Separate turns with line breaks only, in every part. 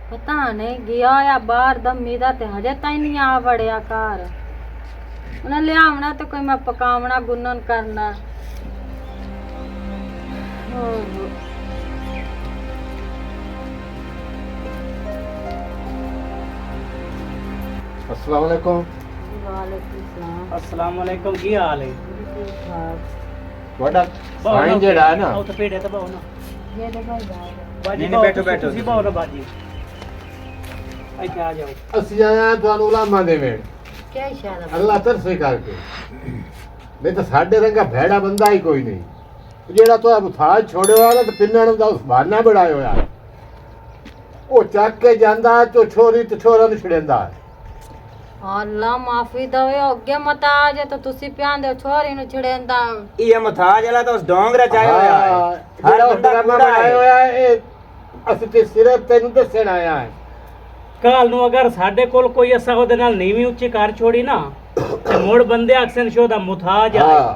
पता नहीं गया या बाहर दमी दा ते हजे ताई नहीं आ वड़िया घर उन्हें लियावना तो कोई मैं पकावना गुन्नन करना।
अस्सलाम वालेकुम।
अस्सलाम वालेकुम, की हाल है?
ਤੁਹਾਡਾ ਸਾਈਂ ਜਿਹੜਾ ਹੈ ਨਾ
ਉਹ ਤਾਂ ਪੇੜੇ ਤੇ ਬਾਉ ਨਾ
ये देखो जाओ
ਬਾਜੀ
ਨਹੀਂ, ਬੈਠੋ, ਬੈਠੋ।
ਤੁਸੀਂ ਬਾਉ ਨਾ ਬਾਜੀ ਇੱਥੇ ਆ ਜਾਓ।
ਅਸੀਂ ਆਇਆ ਤੁਹਾਨੂੰ ਉਲਾਮਾ ਦੇਵੇਂ
क्या इशारा
ਅੱਲਾਹ ਤਰਸੇ ਕਰਕੇ ਨਹੀਂ ਤਾਂ ਸਾਡੇ ਰੰਗਾ ਭੈੜਾ ਬੰਦਾ ਹੀ ਕੋਈ ਨਹੀਂ ਜਿਹੜਾ ਤੁਹਾਡਾ ਮੁਥਾਜ ਛੋੜਿਆ ਨਾ ਤੇ ਪਿੰਨਣ ਦਾ ਉਸ ਬਹਾਨਾ ਬਣਾਇਆ ਹੋਇਆ ਉਹ ਚੱਕ ਕੇ ਜਾਂਦਾ ਤੇ ਛੋਰੀ ਤੇ ਛੋਰਾ ਨੂੰ ਛੜਿੰਦਾ।
अल्लाह माफी दवे अगे मत आ जे तो तुसी प्यान दे छोरी नु छड़ेंदा
ਇਹ ਮਥਾਜ ਵਾਲਾ ਤਾਂ ਉਸ ਡੋਂਗ ਰਚਾਇਆ ਹੋਇਆ ਹੈ।
ਜਿਹੜਾ
ਹਰ
ਉਹ
ਬੰਦਾ
ਡਰਾਮਾ
ਕੂੜਾ
ਬਣਾਇਆ
ਹੈ।
ਹੋਇਆ ਇਹ ਅਸੀਂ ਤੇ ਸਿਰਫ ਤੈਨੂੰ ਦੱਸਣ ਆਇਆ ਹੈ।
ਕੱਲ ਨੂੰ ਅਗਰ ਸਾਡੇ ਕੋਲ ਕੋਈ ਅਸਾ ਉਹਦੇ ਨਾਲ ਨੀਵੀਂ ਉੱਚੀ ਕਰ ਛੋੜੀ ਨਾ ਤੇ ਮੁੜ ਬੰਦੇ ਅਕਸਰ ਸ਼ੋ ਦਾ ਮੁਤਾਜ ਆ।
ਹਾਂ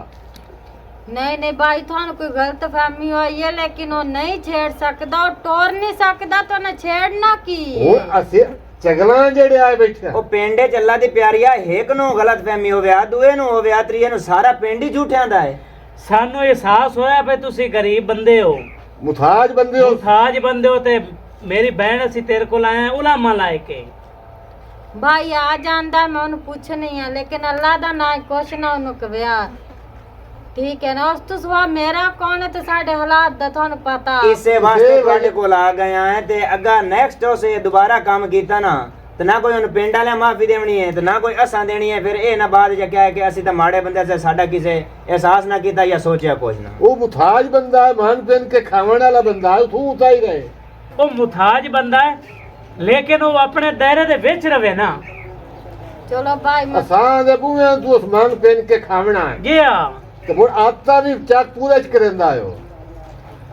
नहीं नहीं भाई थानू कोई गलत फहमी हुई है लेकिन वो नहीं छेड़ सकदा और टोर नहीं सकदा तो ना छेड़ना की
ਹੁਣ ਅਸੀਂ ਚਗਲਾਂ ਜਿਹੜੇ ਆਏ ਬੈਠੇ
ਉਹ ਪਿੰਡੇ ਚੱਲਾ ਦੀ ਪਿਆਰੀਆ ਇੱਕ ਨੂੰ ਗਲਤ ਫਹਿਮੀ ਹੋਵੇ ਆ ਦੂਏ ਨੂੰ ਹੋਵੇ ਆ ਤਰੀਏ ਨੂੰ ਸਾਰਾ ਪਿੰਡ ਹੀ ਝੂਠਿਆਂ ਦਾ ਹੈ।
ਸਾਨੂੰ ਅਹਿਸਾਸ ਹੋਇਆ ਵੀ ਤੁਸੀਂ ਗਰੀਬ ਬੰਦੇ ਹੋ,
ਮੁਥਾਜ ਬੰਦੇ ਹੋ।
ਮੁਤਾਜ ਬੰਦੇ ਹੋ ਤੇ ਮੇਰੀ ਭੈਣ ਅਸੀਂ ਤੇਰੇ ਕੋਲ ਆਏ ਹਾਂ ਉਲਾਮਾ ਲਾਇ ਕੇ।
भाई आ जांदा मैं उन्हें पूछ नहीं है लेकिन अल्लाह दा ना कुछ ना उन्हें कव्या ठीक है ना उस तो सुहा मेरा कौन है तो साडे हालात दा थानू पता
ਇਸੇ ਵਾਸਤੇ ਤੁਹਾਡੇ ਕੋਲ ਆ ਗਏ ਆ ਤੇ ਅੱਗਾ ਨੈਕਸਟ ਉਸੇ ਦੁਬਾਰਾ ਕੰਮ ਕੀਤਾ ਨਾ ਤੇ ਨਾ ਕੋਈ ਉਹਨੂੰ ਪਿੰਡ ਵਾਲਿਆਂ ਮਾਫੀ ਦੇਣੀ ਹੈ ਤੇ ਨਾ ਕੋਈ ਅਸਾਂ ਦੇਣੀ ਹੈ। ਫਿਰ ਇਹ ਨਾ ਬਾਅਦ ਚ ਕਿਹਾ ਕਿ ਅਸੀਂ ਤਾਂ ਮਾੜੇ ਬੰਦੇ ਸੇ ਸਾਡਾ ਕਿਸੇ ਅਹਿਸਾਸ ਨਾ ਕੀਤਾ ਜਾਂ ਸੋਚਿਆ ਕੁਝ ਨਾ।
ਉਹ ਮੁਥਾਜ ਬੰਦਾ ਹੈ ਮਨ ਪਿੰਨ ਕੇ ਖਾਵਣ ਵਾਲਾ ਬੰਦਾ ਹੈ ਤੂੰ ਉਤਾ ਹੀ ਰਹੇ।
ਉਹ ਮੁਤਾਜ ਬੰਦਾ ਹੈ ਲੇਕਿਨ ਉਹ ਆਪਣੇ ਦਾਇਰੇ ਦੇ ਵਿੱਚ ਰਵੇ ਨਾ।
चलो भाई मैं
ਅਸਾਂ ਦੇ ਬੂਹੇ ਤੂੰ ਉਸ ਮਨ ਪਿੰਨ ਕੇ ਖਾਵਣਾ ਹੈ
ਗਿਆ
ਤੇ ਮੁੜ ਆਤਾ ਵੀ ਚੱਕ ਪੂਰਾ ਚ ਕਰਦਾ ਹੋ।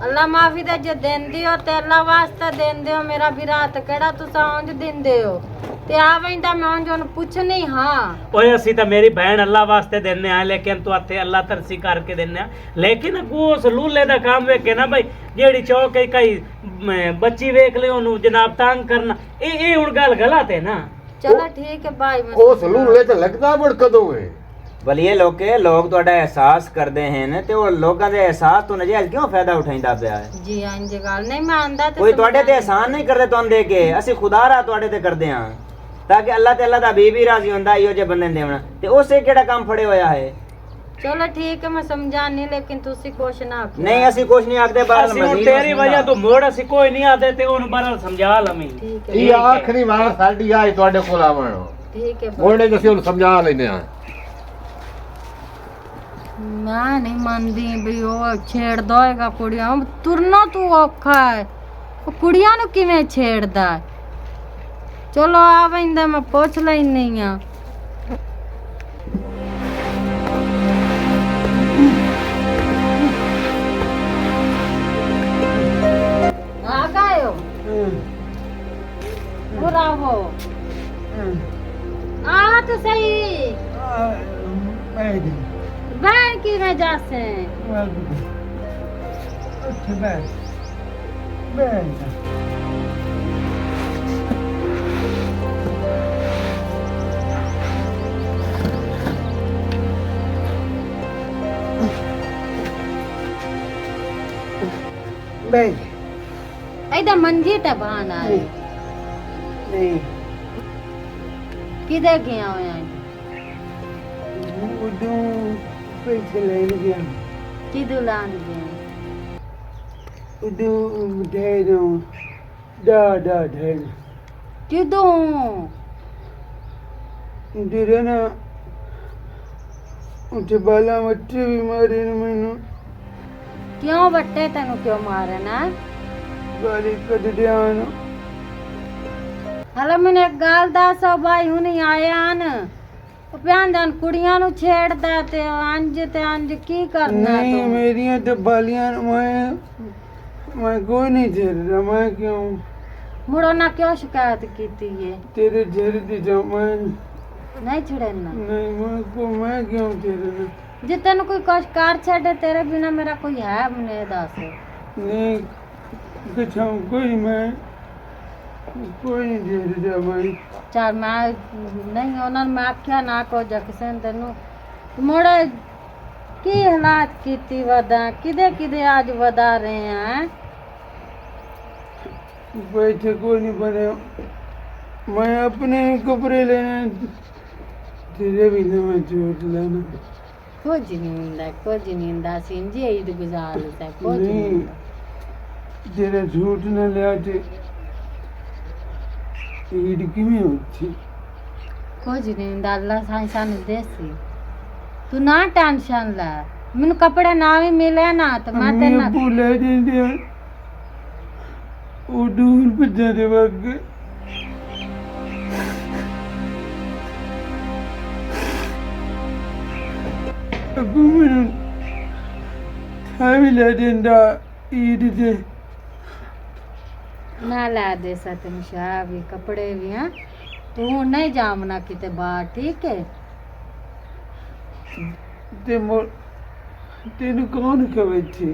अल्लाह माफी दे जे देंदी हो ते अल्लाह वास्ते देंदे हो मेरा भी रात केड़ा तुसा उंज दिंदे हो ते आवेंदा मैं उंज उन्हें पूछनी हां
ਓਏ ਅਸੀਂ ਤਾਂ ਮੇਰੀ ਭੈਣ ਅੱਲਾ ਵਾਸਤੇ ਦਿੰਨੇ ਆ ਲੇਕਿਨ ਤੂੰ ਇੱਥੇ ਅੱਲਾ ਤਰਸੀ ਕਰਕੇ ਦਿੰਨੇ ਆ। ਲੇਕਿਨ ਅੱਗੋਂ ਉਸ ਲੂਲੇ ਦਾ ਕੰਮ ਵੇਖੇ ਨਾ ਬਈ ਜਿਹੜੀ ਚੌਕ ਕਈ ਬੱਚੀ ਵੇਖ ਲਈ ਉਹਨੂੰ ਜਨਾਬ ਤੰਗ ਕਰਨਾ ਇਹ ਹੁਣ ਗੱਲ ਗਲਤ ਹੈ ਨਾ।
चलो ठीक है भाई मैं
ਉਸ ਲੂਲੇ ਤੇ ਲੱਗਦਾ ਮੁੜ ਕਦੋਂ ਹੈ।
ਬਲੀਏ ਲੋਕ ਤੁਹਾਡਾ ਅਹਿਸਾਸ ਕਰਦੇ ਹਨ ਤੇ ਉਹ ਲੋਕਾਂ ਦੇ ਅਹਿਸਾਸ ਤੋਂ ਨਜਾਇਜ਼ ਕਿਉਂ ਫਾਇਦਾ ਉਠਾਈਂਦਾ ਪਿਆ ਹੈ।
जी हां जी गल नहीं मैं आंदा ते
ਕੋਈ ਤੁਹਾਡੇ ਤੇ ਅਹਿਸਾਨ ਨਹੀਂ ਕਰਦੇ ਤੁਹਾਨੂੰ ਦੇ ਕੇ, ਅਸੀਂ ਖੁਦਾ ਰਾ ਤੁਹਾਡੇ ਤੇ ਕਰਦੇ ਹਾਂ ਤਾਂ ਕਿ ਅੱਲਾਹ ਤੇ ਅੱਲਾਹ ਦਾ ਬੀਬੀ ਰਾਜ਼ੀ ਹੁੰਦਾ ਇਹੋ ਜਿਹੇ ਬੰਦੇ ਨੂੰ ਦੇਵਣਾ ਤੇ ਉਸੇ ਕਿਹੜਾ ਕੰਮ ਫੜੇ ਹੋਇਆ ਹੈ।
चलो ठीक है मैं समझानी लेकिन तुसी कुछ ना आखो
ਨਹੀਂ ਅਸੀਂ ਕੁਝ ਨਹੀਂ ਆਖਦੇ ਬਾਹਰ
ਅਸੀਂ ਹੁਣ ਤੇਰੀ ਵਜ੍ਹਾ ਤੋਂ ਮੋੜ ਅਸੀਂ ਕੋਈ ਨਹੀਂ ਆਦੇ ਤੇ ਉਹਨੂੰ ਬਾਹਰ ਸਮਝਾ ਲਵੀਂ।
ठीक है
ਇਹ ਆਖਰੀ ਵਾਰ ਸਾਡੀ ਆਈ ਤੁਹਾਡੇ ਕੋਲ ਆਵਣ
ठीक है
ਮੋੜੇ ਤੁਸੀਂ ਉਹਨੂੰ ਸਮਝਾ ਲੈਨੇ ਆ।
मैं नहीं मानदी भी वो छेड़दा होएगा कुड़ियां तुरना तू औखा है वो कुड़ियां नु किवें छेड़दा है। चलो आवेंदा मैं पूछ लैनी आ आ गए हो बुरा हो आ तो सही बहन की वजह से इधर मंजी ते बहाना है
नहीं
किधर गया हो यार
उदू पैसे लेने गया
किधर लान गया
उदू ठहरो डा ठहरो
किधर
तेरे ना उठे बाला मट्टे भी मारे ने मैनू
क्यों बट्टे तेन क्यों मारे ना
गाली कद ध्यान
हलो मैंने एक गाल दस भाई हुनी आया न प्यान जान कुड़ियां नु छेड़दा ते अंज की करना
नहीं
तू
मेरियां तो बालियां मैं कोई नहीं झेल रहा मैं क्यों
मुड़ो ना क्यों शिकायत कीती है
तेरे झेल दी जाऊं मैं
नहीं छड़ेना
नहीं मैं क्यों झेलना
जे तेन कोई कुछ कर छड़े तेरे बिना मेरा कोई है मने दस
नहीं कुछ कोई मैं ਕੋਈ ਨਹੀਂ ਛੇੜਦਾ ਮੈਂ
ਚੱਲ ਮੈਂ ਨਹੀਂ ਉਹਨਾਂ ਨੂੰ ਮੈਂ ਆਖਿਆ ਨਾ ਕੋ ਜਾ ਕਿਸੇ ਨੇ ਤੈਨੂੰ ਮੋੜੇ ਕੀ ਹਾਲਾਤ ਕੀਤੀ ਵਦਾ ਕਿਦੇ ਕਿਦੇ ਅੱਜ ਵਧਾ ਰਹੇ ਆ
पैसे कोई नहीं बने मैं अपने कपड़े लेने तेरे भी ना मैं चोट लेना
ਕੁਝ ਨਹੀਂ ਹੁੰਦਾ ਸਿੰਜੀ ਈਦ ਗੁਜ਼ਾਰ ਲਿਆ ਕੁਝ ਨਹੀਂ
नहीं
ਹੁੰਦਾ।
तेरा झूठ न लिया थे ईद किमें होती
ਕੁਝ ਨਹੀਂ ਹੁੰਦਾ ਅੱਲਾ ਸਾਨੂੰ ਦੇਸੀ ਤੂੰ ਨਾ ਟੈਨਸ਼ਨ ਲੈ ਮੈਨੂੰ ਕੱਪੜੇ ਨਾ ਵੀ ਮਿਲੇ ਨਾ ਤੇ ਮੈਂ
मैं
ਤੈਨੂੰ
भूले देंगे वो दूर पे जाने वक्त अबू मैंने था भी ले देंदा ईद से
ਨਾ ਲੈ ਦੇ ਸਾ ਤੈਨੂੰ ਸ਼ਾਹ ਵੀ ਕੱਪੜੇ ਵੀ ਹਾਂ ਤੂੰ ਹੁਣ ਨਹੀਂ ਜਾਵਣਾ ਕਿਤੇ ਬਾਹਰ ਠੀਕ ਹੈ
ते मोर तेन कौन खबर थी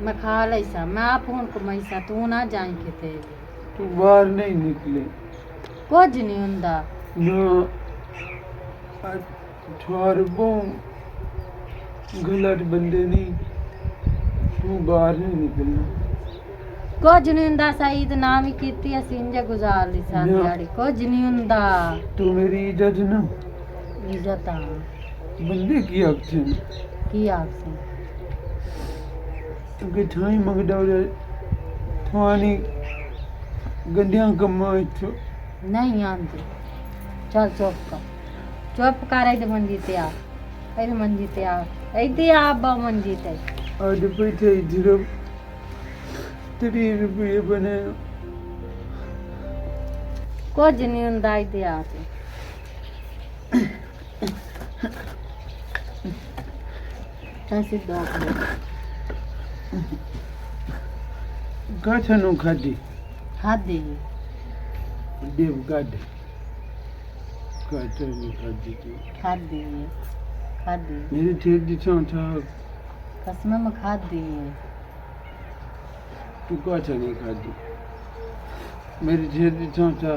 ਮੈਂ ਖਾ ਲਈ ਸਾ ਮੈਂ ਆਪ ਹੁਣ ਕਮਾਈ ਸਾ ਤੂੰ ਨਾ ਜਾਈਂ ਕਿਤੇ ਵੀ।
तू बाहर नहीं निकले
ਕੁਝ ਨਹੀਂ ਹੁੰਦਾ
ना ठहरबो गलत बंदे नहीं तू बाहर नहीं निकलना
ਕੁਝ ਨਹੀਂ ਹੁੰਦਾ ਸਈਦ ਨਾ ਵੀ ਕੀਤੀ ਅਸੀਂ ਇੰਜ ਗੁਜ਼ਾਰ ਲਈ ਸਾਂ
ਨਾ।
ਦਿਹਾੜੀ ਕੁਝ ਨਹੀਂ ਹੁੰਦਾ
तू मेरी इज्जत ना
ਇੱਜ਼ਤ ਆ
बंदे की आखते
ਕੀ ਆਖਸੀਂ
कि ठाई मंगदा थानी गंदियां कम्मा इथों
ਨਹੀਂ ਆਂਦੀ ਚੱਲ ਚੁੱਪ ਕਰ ਇਹਦੇ ਮੰਜੀ ਤੇ ਆ ਇਹਦੇ ਮੰਜੀ ਤੇ ਆ ਇੱਥੇ ਆ ਬਾ ਮੰਜੀ ਤੇ
आज पैसे इधर 30 रुपये बने
ਕੁਝ ਨਹੀਂ ਹੁੰਦਾ ਇੱਥੇ ਆ ਤੇ ਅਸੀਂ ਦੋ
गाठा नु खादी
ਖਾਦੇ
देव गाड गाठा नु खादी थी
ਖਾਦੇ
मेरे ठेर दी था
ਕਸਮ ਮੈਂ ਖਾਦੀ
तू गाठा नहीं खादी मेरे ठेर दी था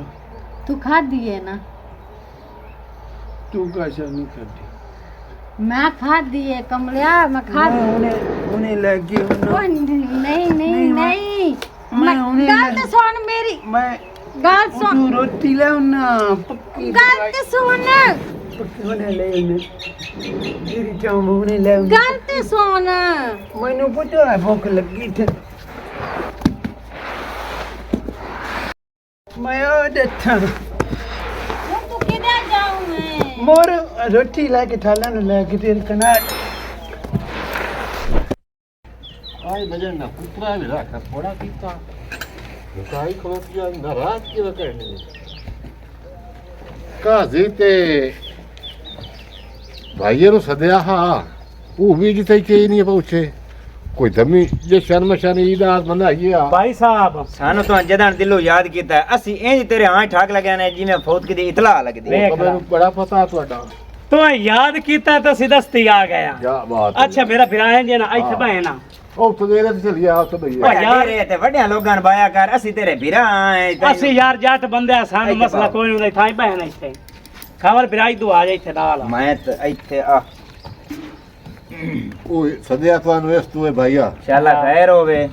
ਤੂੰ ਖਾਦੀ ਹੈ ਨਾ
तू गाठा नहीं खादी
ਮੈਂ ਖਾਦੀ ਹੈ ਕਮਲਿਆ ਮੈਂ ਖਾਦੀ
उन्हें लगी
ਕੋਈ ਨਹੀਂ ਨਹੀਂ ਨਹੀਂ
मैं उन्हें
ਗੱਲ ਤੇ ਸੁਣ ਮੇਰੀ
मैं
ਗੱਲ ਸੁਣ
तू रोटी ले ना पक्की
ਗੱਲ ਤੇ ਸੁਣ
पक्की होने ले उन्हें तेरी चाम होने ले
ਗੱਲ ਤੇ ਸੁਣ
मैनू पता है भूख लगी थी मैं देखा
ਹੁਣ ਤੂੰ ਕਿਧਰ ਜਾਉਂ ਮੈਂ
मोर रोटी लेके थाला न लेके तेरे कनार
ਆਈ ਵਜਨ ਨਾ ਕੁਤਰਾ ਵੀ ਰੱਖਾ ਥੋੜਾ ਕੀਤਾ ਲੁਕਾਈ ਖਲੋਤ ਗਿਆ ਨਾਰਾਜ਼ ਕਿਵੇਂ ਕਰਨੀ ਕਾਜ਼ੀ ਤੇ ਭਾਈਏ ਨੂੰ ਸਦਿਆ ਹਾਂ ਉਹ ਵੀ ਜਿੱਥੇ ਕਿ ਨਹੀਂ ਪਹੁੰਚੇ ਕੋਈ ਦਮੀ ਜੇ ਸ਼ਰਮ ਈਦਾਸ ਮਨਾਈ ਆ
भाई साहब
ਸਾਨੂੰ ਤਾਂ ਜਦਾਂ ਦਿਲੋਂ ਯਾਦ ਕੀਤਾ ਅਸੀਂ ਇੰਜ ਤੇਰੇ ਹਾਂ ਠਾਕ ਲਗਿਆ ਨੇ ਜਿਵੇਂ ਫੌਤ ਦੀ ਇਤਲਾ ਲੱਗਦੀ
ਵੇਖ ਲਾ।
ਮੈਨੂੰ ਬੜਾ ਪਤਾ ਤੁਹਾਡਾ
तो याद किया तो सिदस्ती आ गया
ਕੀ ਬਾਤ
अच्छा मेरा फिर आए जे ना इथे बहना
ਉਹ ਤਵੇਰੇ ਤੇ ਚਲੀ ਆ ਉੱਥੇ ਭਈਆ
ਯਾਰ,
ਯਾਰ ਤੇ ਵੱਡਿਆਂ ਲੋਕਾਂ ਨੂੰ ਬਾਇਆ ਕਰ ਅਸੀਂ ਤੇਰੇ ਵੀਰਾਂ ਆਏ
ਅਸੀਂ ਯਾਰ ਜੱਟ ਬੰਦੇ ਆ ਸਾਨੂੰ
ਇੱਥੇ
ਮਸਲਾ
ਪਾਓ।
ਕੋਈ ਨਹੀਂ ਥਾਈ ਬਹਿਣਾ ਇੱਥੇ ਖਬਰ ਫਿਰ ਆਈ ਤੂੰ ਆ ਜਾ ਇੱਥੇ ਨਾਲ
ਮੈਂ ਤਾਂ ਇੱਥੇ ਆ
ਉਹ ਸਦਿਆ ਤੁਹਾਨੂੰ ਇਸ ਤੂੰ ਭਾਈਆ
ਸ਼ਾਲਾ ਖੈਰ ਹੋਵੇ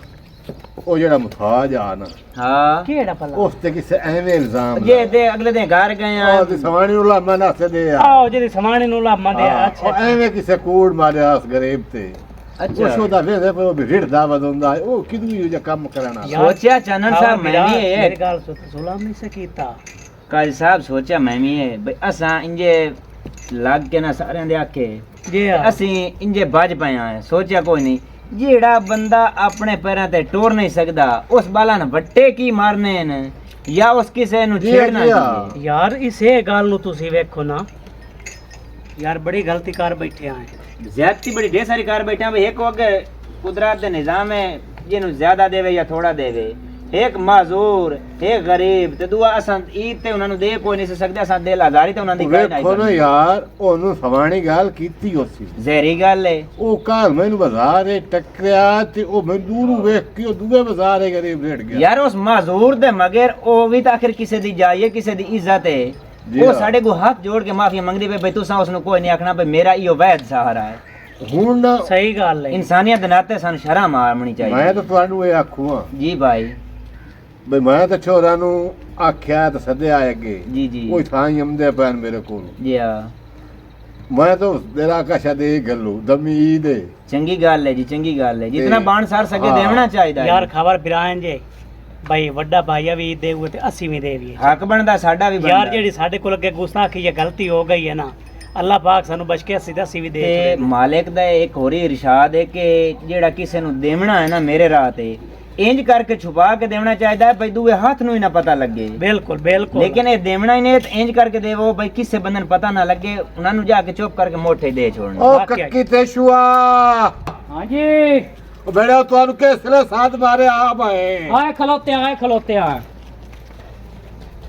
ਉਹ ਜਿਹੜਾ ਮੁਤਾਜ ਆ ਨਾ
ਹਾਂ
ਕਿਹੜਾ ਪੱਲਾ
ਉਸ ਤੇ ਕਿਸੇ ਐਵੇਂ ਇਲਜ਼ਾਮ
ਜੇ ਤੇ ਅਗਲੇ ਦਿਨ ਘਰ ਗਏ ਆ
ਉਹ ਤੇ ਸਵਾਣੀ ਨੂੰ ਲਾਮਾ ਨਾ ਸਦੇ ਆ
ਆਓ ਜਿਹੜੀ ਸਮਾਣੇ ਨੂੰ ਲਾਮਾ ਦੇ
ਉਹ
ਅੱਛਾ
ਐਵੇਂ ਕਿਸੇ ਕੋੜ ਮਾਰਿਆ ਉਸ ਗਰੀਬ ਤੇ ਉਹ
ਅੱਛਾ
ਸ਼ੋਦਾ ਵੇਦੇ ਪਰ ਉਹ ਰਿੜਦਾ ਵਧਉਂਦਾ ਉਹ ਕਿਦੋਂ ਹੀ ਜਿਹਾ ਕੰਮ ਕਰਾਣਾ
ਸੋਚਿਆ ਚਾਨਣ ਸਾਹਿਬ ਮੈਂ ਵੀ
ਮੇਰੀ
ਇਹ
ਗੱਲ ਸੁਲਾਮ ਨਹੀਂ ਸਕੀਤਾ
ਕਾਜੀ ਸਾਹਿਬ ਸੋਚਿਆ ਮੈਂ ਵੀ ਇਹ ਬਈ ਅਸਾਂ ਇੰਜੇ ਲੱਗ ਕੇ ਨਾ ਸਾਰਿਆਂ ਦੇ ਆਕੇ
ਜੀ
ਅਸੀਂ ਇੰਜੇ ਵੱਜ ਪਏ ਆ ਸੋਚਿਆ ਕੋਈ ਨਹੀਂ ਜਿਹੜਾ ਬੰਦਾ ਆਪਣੇ ਪੈਰਾਂ ਤੇ ਟੋਰ ਨਹੀਂ ਸਕਦਾ ਉਸ ਬਾਲਾ ਨੇ ਵੱਟੇ ਕੀ ਮਾਰਨੇ ਨੇ ਜਾਂ ਉਸ ਕਿਸੇ ਨੂੰ
ਜੀ,
ਛੇੜਨਾ
ਜੀ,
ਨਹੀਂ
ਯਾਰ ਇਸੇ ਗੱਲ ਨੂੰ ਤੁਸੀਂ ਵੇਖੋ ਨਾ ਯਾਰ ਬੜੀ ਗਲਤੀ ਕਰ ਬੈਠੇ ਆਂ
ਜ਼ਿਆਦਤੀ ਬੜੀ ਢੇਰ ਸਾਰੀ ਕਰ ਬੈਠਾ ਵੀ ਇੱਕ ਵਗ ਕੁਦਰਤ ਦੇ ਨਿਜ਼ਾਮ ਹੈ ਜਿਹਨੂੰ ਜ਼ਿਆਦਾ ਦੇਵੇ ਜਾਂ ਥੋੜਾ ਦੇਵੇ एक माजूर एक गरीब ते दुआ असां ईद ते उन्हां नु दे कोई नहीं सकदे असां दिल आजारी ते उन्हां दी गल
ਵੇਖੋ ਨਾ
नहीं
ਯਾਰ ਉਹਨੂੰ ਸਵਾਣੀ ਗੱਲ ਕੀਤੀ ਹੋਸੀ
ਜ਼ਹਿਰੀ ਗੱਲ ਹੈ
ਉਹ ਘਰ ਮੈਨੂੰ ਬਾਜ਼ਾਰ ਏ ਟੱਕਰਿਆ ਤੇ ਉਹ ਮੈਨੂੰ ਦੂਰੋਂ ਵੇਖ ਕੇ ਉਹ ਦੂਏ ਬਾਜ਼ਾਰ ਏ ਗਰੀਬ ਰੇੜ ਗਿਆ
ਯਾਰ ਉਸ ਮਾਜ਼ੂਰ ਦੇ ਮਗਰ ਉਹ ਵੀ ਤਾਂ ਆਖਿਰ ਕਿਸੇ ਦੀ ਜਾਈਏ ਕਿਸੇ ਦੀ ਇੱਜ਼ਤ ਹੈ
ਜੀ
ਉਹ
ਹਾਂ।
ਸਾਡੇ ਕੋ ਹੱਥ ਜੋੜ ਕੇ ਮਾਫੀ ਮੰਗਦੀ ਪਈ ਬਈ ਤੁਸੀਂ ਉਸ ਨੂੰ ਕੋਈ ਨਹੀਂ ਆਖਣਾ ਬਈ ਮੇਰਾ ਇਹੋ ਵੈਦ ਸਹਾਰਾ ਹੈ
ਹੁਣ ਨਾ
सही गल है
ਇਨਸਾਨੀਅਤ ਦੇ ਨਾਤੇ ਸਾਨੂੰ ਸ਼ਰਮ ਮਾਰਨੀ ਚਾਹੀਦੀ
ਮੈਂ ਤਾਂ ਤੁਹਾਨੂੰ ਇਹ ਆਖੂਆਂ
ਜੀ ਭਾਈ
ਬਈ ਮੈਂ ਤਾਂ ਛੋਰਾਂ ਨੂੰ ਆਖਿਆ ਤੇ ਸੱਦਿਆ ਅੱਗੇ
ਜੀ ਜੀ
ਕੋਈ ਥਾਂ ਹੀ ਆਉਂਦੇ ਪੈਣ ਮੇਰੇ ਕੋਲ
ਜੀ ਹਾਂ
ਮੈਂ ਤਾਂ ਤੇਰਾ ਕਸ਼ਾ ਦੇ ਗੱਲੂ ਦਮੀ ਈਦ ਏ
ਚੰਗੀ ਗੱਲ ਹੈ ਜੀ ਚੰਗੀ ਗੱਲ ਹੈ ਜਿਤਨਾ
ਤੇ-
ਬਾਣ ਸਾਰ ਸਕੇ
ਹਾਂ।
ਦੇਵਣਾ ਚਾਹੀਦਾ ਹੈ
यार खबर बिरान जे भाई वड्डा भाईया भी दे हुए ते अस्सी भी दे भी
ਹੱਕ ਬਣਦਾ ਸਾਡਾ ਵੀ
यार
ਬਣਦਾ
जेड़ी साडे कोल अगे गुस्ताखी ये गलती हो गई है ना अल्लाह पाक सानू बच के अस्सी दसी भी दे
ਤੇ
छुड़े।
ਮਾਲਿਕ ਦਾ ਇੱਕ ਹੋਰ ਹੀ ਇਰਸ਼ਾਦ ਹੈ ਕਿ ਜਿਹੜਾ ਕਿਸੇ ਨੂੰ ਦੇਵਣਾ ਹੈ ਨਾ ਮੇਰੇ ਰਾਹ ਤੇ ਇੰਜ ਕਰਕੇ ਛੁਪਾ ਕੇ ਦੇਵਣਾ ਚਾਹੀਦਾ ਹੈ ਬਈ ਦੂਏ ਹੱਥ ਨੂੰ ਹੀ ਨਾ ਪਤਾ ਲੱਗੇ
बिल्कुल बिल्कुल
ਲੇਕਿਨ ਇਹ ਦੇਵਣਾ ਹੀ ਨਹੀਂ ਤੇ ਇੰਜ ਕਰਕੇ ਦੇਵੋ ਬਈ ਕਿਸੇ ਬੰਦੇ ਨੂੰ ਪਤਾ ਨਾ ਲੱਗੇ ਉਹਨਾਂ ਨੂੰ ਜਾ ਕੇ ਚੁੱਪ ਕਰਕੇ ਮੋਠੇ ਦੇ ਛੋੜਨਾ
ਉਹ
ਵਾਕਿਆ।
ਕੱਕੀ ਤੇ ਸ਼ੁਆ
हाँ जी
ਉਹ ਬੇੜਾ ਤੁਹਾਨੂੰ ਕਿਸ ਲਈ ਸਾਥ ਮਾਰੇ ਆ ਭਾਏ
आए खलोते आए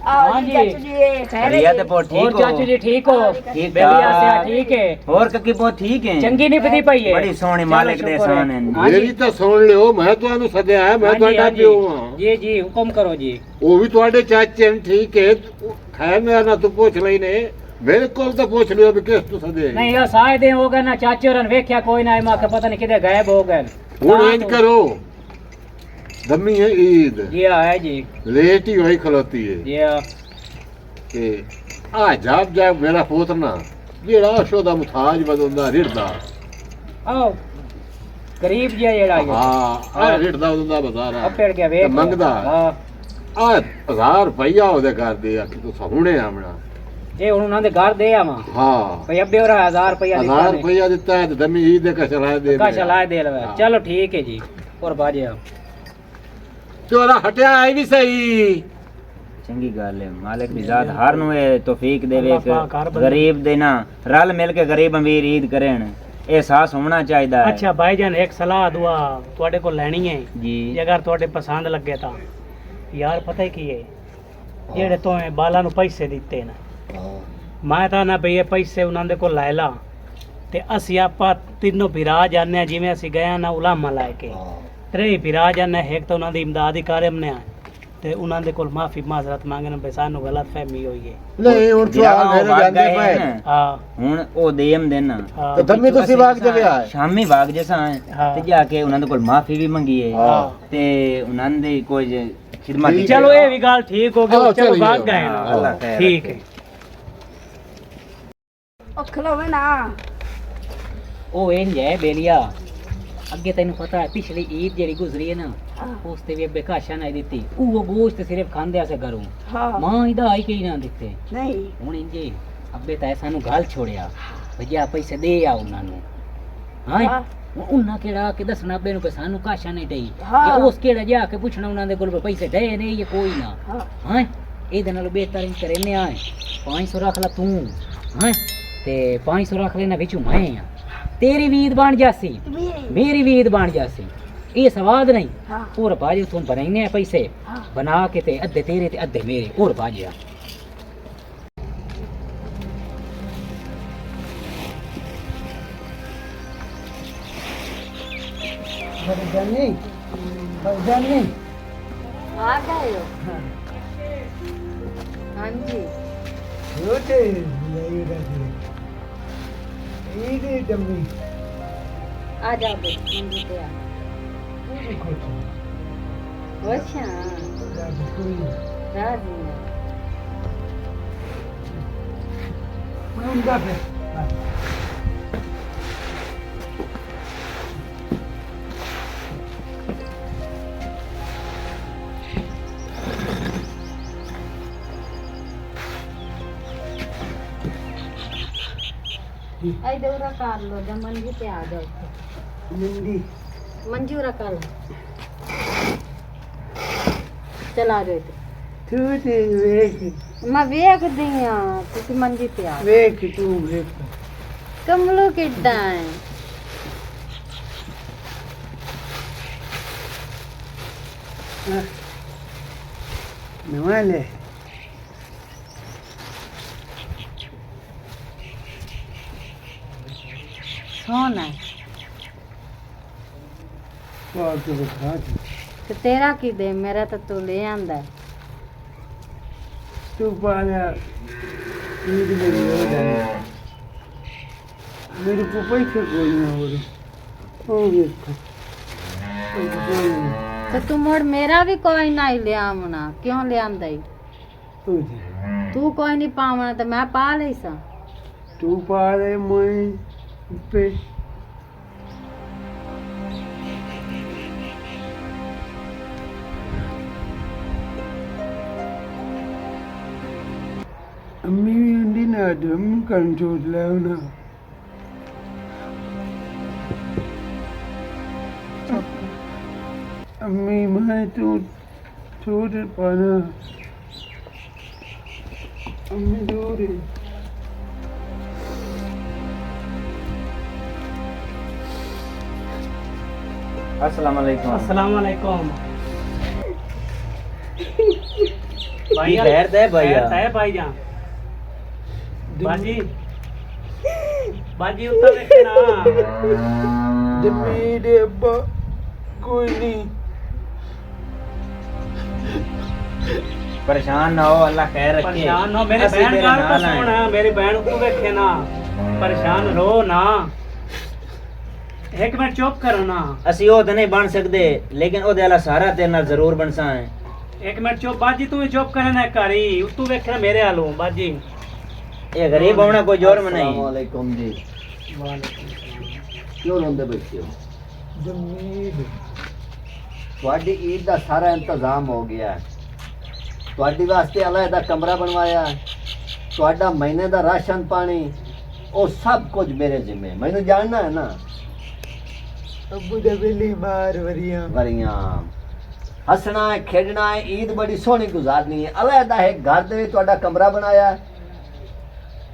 हाँ जी
बढ़िया ते पो ठीक हो
जी ठीक हो
ठीक
बेलिया से
ठाक।
ठीक है
ਹੋਰ ਕੱਕੀ ਪੋ ਠੀਕ ਹੈ
चंगी नहीं पती पई है
ਬੜੀ ਸੋਹਣੀ ਮਾਲਿਕ ਦੇ ਸਾਨ ਹੈ
हाँ जी।
ਮੇਰੀ ਤਾਂ ਸੁਣ ਲਿਓ ਮੈਂ ਤੁਹਾਨੂੰ ਸੱਦਿਆ ਹੈ ਮੈਂ
हाँ जी,
ਤੁਹਾਡਾ
हाँ जी।
ਪਿਓ ਹਾਂ
जी जी हुक्म करो जी
ਉਹ ਵੀ ਤੁਹਾਡੇ ਚਾਚੇ ਨੇ ਠੀਕ ਹੈ ਖੈਰ ਮੇਰਾ ਨਾ ਤੂੰ ਪੁੱਛ ਲਈ ਨੇ ਬਿਲਕੁਲ ਤਾਂ ਪੁੱਛ ਲਿਓ ਵੀ ਕਿਸ ਤੂੰ ਸੱਦੇ
नहीं यार साए दे हो गए ना चाचे और वेख्या कोई ना मां के पता नहीं किधर गायब हो गए
ਹੁਣ ਇੰਜ ਕਰੋ ਦਮੀ ਹੈ ਈਦ
जी हाँ है जी
ਲੇਟ ਹੀ ਹੋਈ ਖਲੋਤੀ ਹੈ
जी हाँ
ਤੇ ਆ ਜਾਬ ਜਾ ਮੇਰਾ ਪੋਤਨਾ ਜਿਹੜਾ ਅਸ਼ੋ ਦਾ ਮੁਤਾਜ ਬਦਲਦਾ ਰਿੜਦਾ
आओ गरीब जी जेड़ा ये
ਹਾਂ ਆ ਰਿੜਦਾ ਉਹਦਾ ਬਾਜ਼ਾਰ ਆ
अब पेड़ गया
ਤੇ
वेख
ਮੰਗਦਾ
हाँ
ਆ 1000 ਰੁਪਈਆ ਉਹਦੇ ਘਰ ਦੇ ਆ ਕਿ ਤੂੰ ਸਹੁਣੇ ਆਵਣਾ
ये हुन उन्हां दे घर दे आवा
ਹਾਂ
भाई अबे और 1000 रुपया
1000 ਰੁਪਈਆ ਦਿੱਤਾ ਹੈ ਤੇ ਦਮੀ ਈਦ ਦੇ ਕਾ ਚਲਾ ਦੇ
का चलाए दे लवे
हाँ।
चलो ठीक है जी और बाजे
ਚੋਰਾ ਹਟਿਆ ਆਈ ਵੀ ਸਹੀ
ਚੰਗੀ ਗੱਲ ਹੈ ਮਾਲਿਕ ਦੀ ਜ਼ਾਤ ਹਰ ਨੂੰ ਇਹ ਤੌਫੀਕ ਦੇਵੇ
ਅੱਲਾਹ
ਕਿ
ਪਾਕ ਹਰ ਬੰਦੇ-
ਗਰੀਬ ਦੇ ਨਾ ਰਲ ਮਿਲ ਕੇ ਗਰੀਬ ਅਮੀਰ ਈਦ ਕਰਨ एहसास होना चाहिए है
अच्छा भाईजान एक सलाह दुआ ਤੁਹਾਡੇ ਕੋਲ ਲੈਣੀ ਹੈ
जी
ਜੇ ਅਗਰ ਤੁਹਾਡੇ ਪਸੰਦ ਲੱਗੇ ਤਾਂ ਯਾਰ ਪਤਾ ਕੀ ਹੈ ਜਿਹੜੇ ਤੋਂ ਬਾਲਾਂ ਨੂੰ ਪੈਸੇ ਦਿੱਤੇ ਨਾ ਮੈਂ ਤਾਂ ਨਾ ਬਈ ਇਹ ਪੈਸੇ ਉਹਨਾਂ ਦੇ ਕੋਲ ਲੈ ਲਾ ਤੇ ਅਸੀਂ ਆਪਾਂ ਤਿੰਨੋਂ ਫਿਰਾ ਜਾਂਦੇ ਹਾਂ ਜਿਵੇਂ ਅਸੀਂ ਗਏ ਨਾ ਉਲਾਮਾ ਲੈ ਕੇ ਤਰੇ ਫਿਰਾ ਜਾਂਦੇ ਹਾਂ, ਇੱਕ ਤਾਂ ਉਹਨਾਂ ਦੀ ਇਮਦਾਦ ਹੀ ਕਾਰਮ ਨੇ ਤੇ ਉਹਨਾਂ ਦੇ ਕੋਲ ਮਾਫੀ ਮਾਜ਼ਰਤ ਮੰਗਣ ਬਈ ਸਾਨੂੰ ਗਲਤ ਫਹਿਮੀ ਹੋਈ ਹੈ
ਨਹੀਂ ਹੁਣ
ਜਿਹੜਾ
ਚੋਰ
ਉਹ
ਮੇਰੇ
ਵਗ
ਜਾਂਦੇ
ਗਏ
ਪਏ
ਨੇ,
ਹਾਂ
ਹੁਣ ਉਹ ਦੇਮ ਦੇਣਾ
ਹਾਂ
ਤੇ ਦਮੀ ਤੁਸੀਂ ਵਾਗ ਜਵੇ ਆਏ
ਸ਼ਾਮੀ ਬਾਗ ਜੈਸਾ
ਹਾਂ।
ਤੇ ਜਾ ਕੇ ਉਹਨਾਂ ਦੇ ਕੋਲ ਮਾਫੀ ਵੀ ਮੰਗੀਏ
ਹਾਂ।
ਤੇ ਉਹਨਾਂ ਦੀ ਕੋਈ ਖਿਦਮਤ
ਠੀਕ
ਚਲੋ ਇਹ ਵੀ ਗੱਲ ਠੀਕ ਹੋ
ਹਾਂ,
ਗਈ ਚਲੋ
ਚਲੀਏ।
ਭਾਗ ਗਏ
ਹਾਂ,
ਨਾ
ਅੱਲਾਹ ਖੈਰ
ਠੀਕ
ਰੱਖੇ।
ਹੈ
ਉਹ ਖਲੋਵੇ ਨਾ
ਉਹ ਇੰਜ ਹੈ ਬੇਲੀਆ ਅੱਗੇ ਤੈਨੂੰ ਪਤਾ ਹੈ ਪਿਛਲੀ ਈਦ ਜਿਹੜੀ ਗੁਜ਼ਰੀ ਹੈ ਨਾ ਉਸ ਤੇ ਵੀ ਅੱਬੇ ਕਾਸ਼ਾ ਨਾ ਦਿੱਤੀ ਉਹ ਗੋਸ਼ਤ ਸਿਰਫ ਖਾਂਦੇ ਆਸੇ ਘਰੋਂ
ਹਾਂ
ਮਾਂ ਇਹਦਾ ਆਈ ਕਈ ਨਾ ਦਿੱਤੇ
ਨਹੀਂ
ਹੁਣ ਇੰਜੇ ਅੱਬੇ ਤਾਂ ਸਾਨੂੰ ਗੱਲ ਛੋੜਿਆ ਭਈਆ ਪੈਸੇ ਦੇ ਆ ਉਹਨਾਂ ਨੂੰ ਹਾਂ
ਹਾਂ।
ਹੁਣ ਉਹਨਾਂ ਕਿਹੜਾ ਕਿ ਦੱਸਣਾ ਅੱਬੇ ਨੂੰ ਕਿ ਸਾਨੂੰ ਕਾਸ਼ਾ ਨਹੀਂ ਡਈ
ਹਾਂ।
ਜਾਂ ਉਸ ਕਿਹੜਾ ਜਾ ਕੇ ਪੁੱਛਣਾ ਉਹਨਾਂ ਦੇ ਕੋਲ ਵੀ ਪੈਸੇ ਡਏ ਨੇ ਜਾਂ ਕੋਈ ਨਾ
ਹਾਂ
ਹਾਂ ਇਹਦੇ ਨਾਲ ਬਿਹਤਰ ਇੰਜ ਕਰਨੇ ਆ 500 ਰੱਖ ਲਾ ਤੂੰ ਹਾਂ ਤੇ 500 ਰੱਖ ਲੈਣਾ ਵਿੱਚੋਂ ਮੈਂ ਆ ਤੇਰੀ ਵੀ ਈਦ ਬਣ ਜਾਸੀ ਮੇਰੀ ਵੀ ਈਦ ਬਣ ਜਾਸੀ ਇਹ ਸਵਾਦ ਨਹੀਂ
ਹਾਂ
ਹੋਰ ਬਾਜੇ ਤੂੰ ਬਣਾਈਨੇ ਆ ਪੈਸੇ
ਹਾਂ
ਬਣਾ ਕੇ ਤੇ ਅੱਧੇ ਤੇਰੇ ਤੇ ਅੱਧੇ ਮੇਰੇ ਹੋਰ ਬਾਜਿਆ
जानी जानी
आ गए हो हाँ जी
छोटे नहीं रखे इधर जम्मी
आ जाओ बेटी मंदिर पे आ
पूरी कुछ
अच्छा
कोई
राजी है
मैं उनका पे
आई दौरा कर लो जब मंजी पे आ जाओ
मंडी
मंजूरा कर लो चला जाओ इधर
छोटे वेख
मैं वेख दी हाँ तुसी मंजी पे आ
वेख तू वेख
कमलो किड्डा है
नवा ले
सोना
और तो बता दे
ਤੇ ਤੇਰਾ ਕੀ ਦੇ ਮੇਰਾ ਤਾਂ ਤੂੰ ਲੈ ਆਂਦਾ ਹੈ।
तू पाया ईद मेरी हो जाए मेरे को पैसे कोई ना हो रहे ओ देखो पैसे कोई नहीं
ਤੇ ਤੂੰ ਮੁੜ ਮੇਰਾ ਵੀ ਕੋਈ ਨਾ ਹੀ ਲਿਆਵਣਾ ਕਿਉਂ ਲਿਆਂਦਾ ਈ
हो जाए
ਤੂੰ ਕੋਈ ਨਹੀਂ ਪਾਵਣਾ ਤੇ ਮੈਂ ਪਾ ਲਈ ਸਾਂ
तू पा रहे मैं पे अम्मी भी उन्दी ना दम कंट्रोल लेना अम्मी मैं तू छोड़ पाना अम्मी दूर है
अस्सलाम वालेकुम।
अस्सलाम वालेकुम
भाई खैर तय भैया
तय भाईजान बाजी बाजी उत्तर देखे ना
मेरे अब्बा कोई नहीं
परेशान ना हो, अल्लाह खैर रखे।
परेशान ना हो, मेरी
असीं
बहन
तेरे
गाल तो
नाल आए।
सुन मेरी बहन को देखे ना परेशान रो ना एक मिनट चुप करो ना
ਅਸੀਂ ਉਹ ਤਾਂ ਨਹੀਂ ਬਣ ਸਕਦੇ ਲੇਕਿਨ ਉਹਦੇ ਵਾਲਾ ਸਾਰਾ ਤੇਰੇ ਨਾਲ ਜ਼ਰੂਰ ਬਣਸਾ ਹੈ।
एक मिनट चुप बाजी तू भी चुप करे ना करी तू देखे मेरे हालों बाजी
ਇਹ ਗਰੀਬ ਹੋਣਾ ਕੋਈ ਜੁਰਮ ਨਹੀਂ।
वालेकुम जी क्यों रोंदे बच्चे हो
जमीद
ਤੁਹਾਡੀ ਈਦ ਦਾ ਸਾਰਾ ਇੰਤਜ਼ਾਮ ਹੋ ਗਿਆ ਹੈ। ਤੁਹਾਡੇ ਵਾਸਤੇ ਅਲੱਗਾ ਕਮਰਾ ਬਣਵਾਇਆ ਹੈ। ਤੁਹਾਡਾ ਮਹੀਨੇ ਦਾ ਰਾਸ਼ਨ ਪਾਣੀ ਉਹ ਸਭ ਕੁਝ ਮੇਰੇ ਜ਼ਿੰਮੇ ਮੈਨੂੰ ਜਾਣਨਾ ਹੈ ਨਾ
अबू दबेली मार वरिया
ਵਰੀਆਂ ਹੱਸਣਾ ਹੈ ਖੇਡਣਾ ਹੈ ਈਦ ਬੜੀ ਸੋਹਣੀ ਗੁਜ਼ਾਰਨੀ ਹੈ ਅਲੱਗਾ ਹੈ ਘਰ ਦੇ ਵਿੱਚ ਤੁਹਾਡਾ ਕਮਰਾ ਬਣਾਇਆ ਹੈ।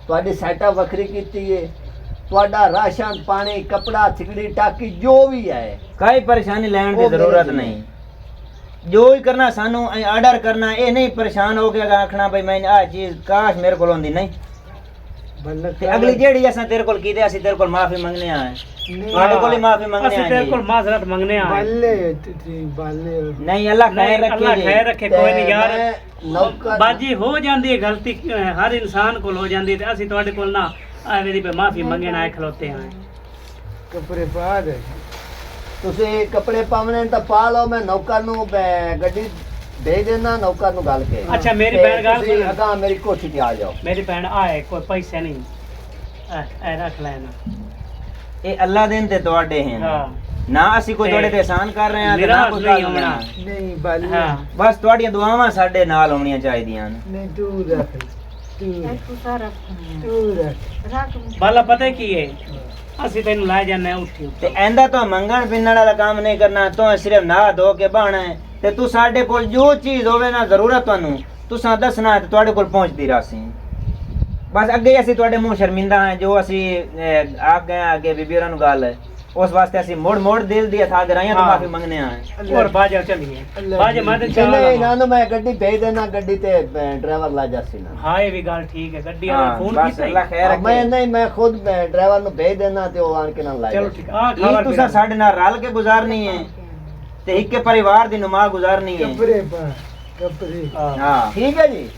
ਤੁਹਾਡੀ ਸੈਟਅਪ ਵੱਖਰੀ ਕੀਤੀ ਹੈ ਤੁਹਾਡਾ ਰਾਸ਼ਨ ਪਾਣੀ ਕਪੜਾ ਥਿਕੜੀ ਟਾਕੀ ਜੋ ਵੀ ਹੈ
ਕੋਈ ਪਰੇਸ਼ਾਨੀ ਲੈਣ ਦੀ
ਉਹ ਮੇਰੇ
ਜ਼ਰੂਰਤ
ਜ਼ਿੰਮੇ।
ਨਹੀਂ। ਜੋ ਹੀ ਕਰਨਾ ਸਾਨੂੰ ਆਰਡਰ ਕਰਨਾ ਇਹ ਨਹੀਂ ਪਰੇਸ਼ਾਨ ਹੋ ਕੇ ਆਖਣਾ ਭਈ ਮੈਂ ਆ ਚੀਜ਼ ਕਾਸ਼ ਮੇਰੇ ਕੋਲ ਹੁੰਦੀ ਨਹੀਂ।
बल्लक
ਤੇ ਅਗਲੀ ਜਿਹੜੀ ਅਸਾਂ ਤੇਰੇ ਕੋਲ ਕੀਤੇ ਅਸੀਂ ਤੇਰੇ ਕੋਲ ਮਾਫੀ ਮੰਗਨੇ ਆਏ ਤੁਹਾਡੇ ਕੋਲ ਹੀ ਮਾਫੀ ਮੰਗਨੇ
ਅਸੀਂ
ਆਏ
तेरे
जी।
को माजरत मंगने आए
बाले थी बाले
नहीं अल्लाह खैर
नहीं,
रखे
अल्लाह
जी।
खैर रखे कोई नहीं यार
ਮੈਂ ਨੌਕਰ
ਬਾਜੀ ਹੋ ਜਾਂਦੀ ਹੈ ਗਲਤੀ ਹਰ ਇਨਸਾਨ ਕੋਲ ਹੋ ਜਾਂਦੀ ਹੈ ਤੇ ਅਸੀਂ ਤੁਹਾਡੇ ਕੋਲ ਨਾ ਐਵੇਂ ਦੀ ਮਾਫੀ ਮੰਗਣ ਆਏ ਖਲੋਤੇ ਆਂ
कपड़े पा दे
ਤੁਸੀਂ ਕੱਪੜੇ ਪਾਵਣੇ ਤਾਂ ਪਾ ਲਓ ਮੈਂ ਨੌਕਰ ਨੂੰ ਗੱਡੀ ਭੇਜ ਦੇਣਾ ਨੌਕਰ ਨੂੰ ਗੱਲ ਕੇ
ਅੱਛਾ, ਮੇਰੀ
ਤੇ
ਭੈਣ ਗੱਲ
ਤੁਸੀਂ
ਸੁਣ।
ਅਗਾਂਹ ਮੇਰੀ ਕੋਠੀ ਤੇ ਆ ਜਾਓ
ਮੇਰੀ ਭੈਣ ਆਏ ਕੋਈ ਪੈਸੇ ਨਹੀਂ ਐ ਰੱਖ ਲੈਣਾ
ਇਹ ਅੱਲਾ ਦੇਨ ਤੇ ਤੁਹਾਡੇ ਹਨ
ਹਾਂ
ਨਾ ਅਸੀਂ ਕੋਈ ਤੁਹਾਡੇ ਤੇ ehsan ਕਰ ਰਹੇ ਹਾਂ ਤੇ ਨਾ
ਨਿਰਾਸ਼
ਕੋਈ
ਨਹੀਂ
ਗੱਲ
ਹੋਣਾ।
ਨਹੀਂ।
नहीं बाले
ਹਾਂ
ਬਸ ਤੁਹਾਡੀਆਂ ਦੁਆਵਾਂ ਸਾਡੇ ਨਾਲ ਹੋਣੀਆਂ ਚਾਹੀਦੀਆਂ ਹਨ।
नहीं तू रख तू रख
ਬਾਲਾ ਪਤਾ ਕੀ ਹੈ ਅਸੀਂ ਤੈਨੂੰ ਲੈ ਜਾਂਦੇ ਉੱਥੇ
ਤੇ ਐਂਦਾ ਤਾਂ ਮੰਗਣ ਪਿੰਨਣ ਵਾਲਾ ਕੰਮ ਨਹੀਂ ਕਰਨਾ ਤੂੰ ਸਿਰਫ ਨਹਾ ਧੋ ਕੇ ਬਹਾਣਾ ਹੈ ਤੇ ਤੂੰ ਸਾਡੇ ਕੋਲ ਜੋ ਚੀਜ਼ ਹੋਵੇ ਨਾ ਜ਼ਰੂਰਤ ਤੁਹਾਨੂੰ ਤੁਸੀਂ ਦੱਸਣਾ ਤੇ ਤੁਹਾਡੇ ਕੋਲ ਪਹੁੰਚਦੀ ਰਾਸੀ ਬਸ ਅੱਗੇ ਅਸੀਂ ਤੁਹਾਡੇ ਮੂੰਹ ਸ਼ਰਮਿੰਦਾ ਹਾਂ ਜੋ ਅਸੀਂ ਆਪ ਗਏ ਹਾਂ ਅੱਗੇ ਬੀਬੀ ਹੋਰਾਂ ਨੂੰ ਗੱਲ ਉਸ ਵਾਸਤੇ ਅਸੀਂ ਮੋੜ ਦਿਲ ਦੀ ਹੱਥ ਗਰਾਈਆਂ ਤੋਂ
ਹਾਂ।
ਮਾਫੀ ਮੰਗਨੇ ਆਂ
ਹੋਰ ਬਾਜਾ ਚੱਲੀਏ ਬਾਜਾ ਮੈਂ ਤੇ
ਨਹੀਂ
ਚਾਹ
ਨਾ ਨਾ ਮੈਂ ਗੱਡੀ ਭੇਜ ਦੇਣਾ ਗੱਡੀ ਤੇ ਡਰਾਈਵਰ ਲਾ ਜਾਸੀ ਨਾ
ਹਾਂ ਇਹ ਵੀ ਗੱਲ ਠੀਕ ਹੈ ਗੱਡੀ
ਹਾਂ,
ਵਾਲਾ ਫੋਨ
ਬਸ
ਕੀਤਾ
ਅੱਲਾ
ਹੀ।
ਖੈਰ
ਮੈਂ
ਰੱਖੇ
ਨਹੀਂ ਮੈਂ ਖੁਦ ਡਰਾਈਵਰ ਨੂੰ ਭੇਜ ਦੇਣਾ ਤੇ ਉਹ ਆਣ ਕੇ ਨਾਲ ਲਾ
ਚਲੋ
ਜਾਸੀ
ਠੀਕ ਆ
ਇਹ
ਖਬਰ
ਤੁਸੀਂ ਸਾਡੇ ਨਾਲ ਰਲ ਕੇ ਗੁਜ਼ਾਰਨੀ ਹੈ ਤੇ ਇੱਕ ਪਰਿਵਾਰ ਦੀ ਨਮਾਜ਼ ਗੁਜ਼ਾਰਨੀ ਹੈ
कपड़े पा कपड़े
ਹਾਂ
ਠੀਕ ਹੈ ਜੀ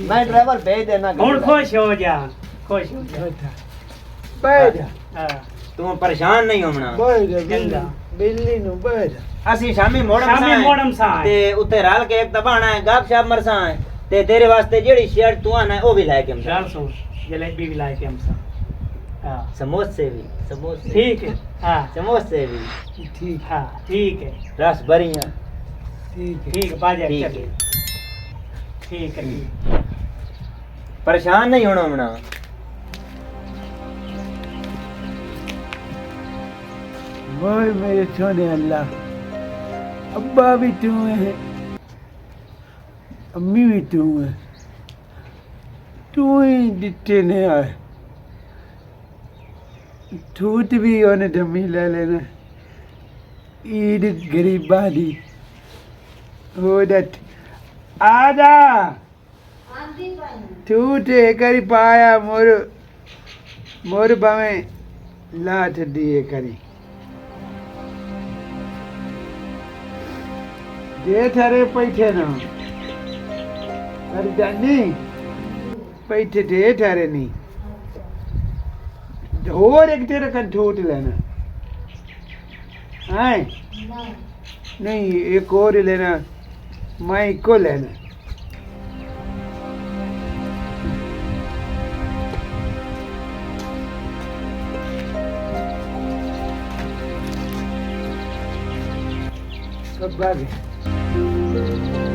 ਮੈਂ ਡਰਾਈਵਰ ਭੇਜ ਦੇਣਾ
ਹੁਣ ਖੁਸ਼ ਹੋ ਜਾ ਖੁਸ਼ ਹੋ ਜਾ
बैठ
ਹਾਂ
ਤੂੰ ਪਰੇਸ਼ਾਨ ਨਹੀਂ ਹੋਣਾ
बैठ
चंगा।
बिल्ली नु बैठ
ਅਸੀਂ ਸ਼ਾਮੀ ਮੋੜਮ
ਸ਼ਾਮੀ ਮੋੜਮ ਸਾਂ
ਤੇ ਉੱਤੇ ਰਲ ਕੇ ਇੱਕ ਦਬਾਣਾ ਹੈ ਗੱਪ ਸ਼ਾਪ ਮਰਸਾਂ ਹੈ ਤੇ ਤੇਰੇ ਵਾਸਤੇ ਜਿਹੜੀ ਸ਼ਰਟ ਤੂੰ ਆਣਾ ਉਹ ਵੀ ਲੈ ਕੇ ਆਉਂਦਾ
ਗੱਲ ਸੁਣ ਜਲੇਬੀ ਵੀ ਲਾਏ ਕੇ ਹਮਸਾ ਹਾਂ
ਸਮੋਸੇ ਵੀ ਸਮੋਸੇ
ठीक है हाँ
ਸਮੋਸੇ ਵੀ
ठीक
हाँ ठीक है
ਰਸ ਭਰੀਆਂ
ठीक है
ठीक है बाजा
ठीक
चलिए ठीक है ठीक है।
ਪਰੇਸ਼ਾਨ ਨਹੀਂ ਹੋਣਾ ਹੋਣਾ
ओए मेरे सोने अल्लाह अब्बा भी तू है अम्मी भी तू है तू ही दिते ने आए ठूट भी होने धमी ले लेना ईद गरीबा दी हो दट आजा झूठे करी पाया मोर मोर बावे लाठ दिए करी जे थारे पैठे ना कर जानी पैठे दे थारे नहीं और एक तेरे का झूठ लेना है नहीं एक और लेना मैं को लेना कब बागे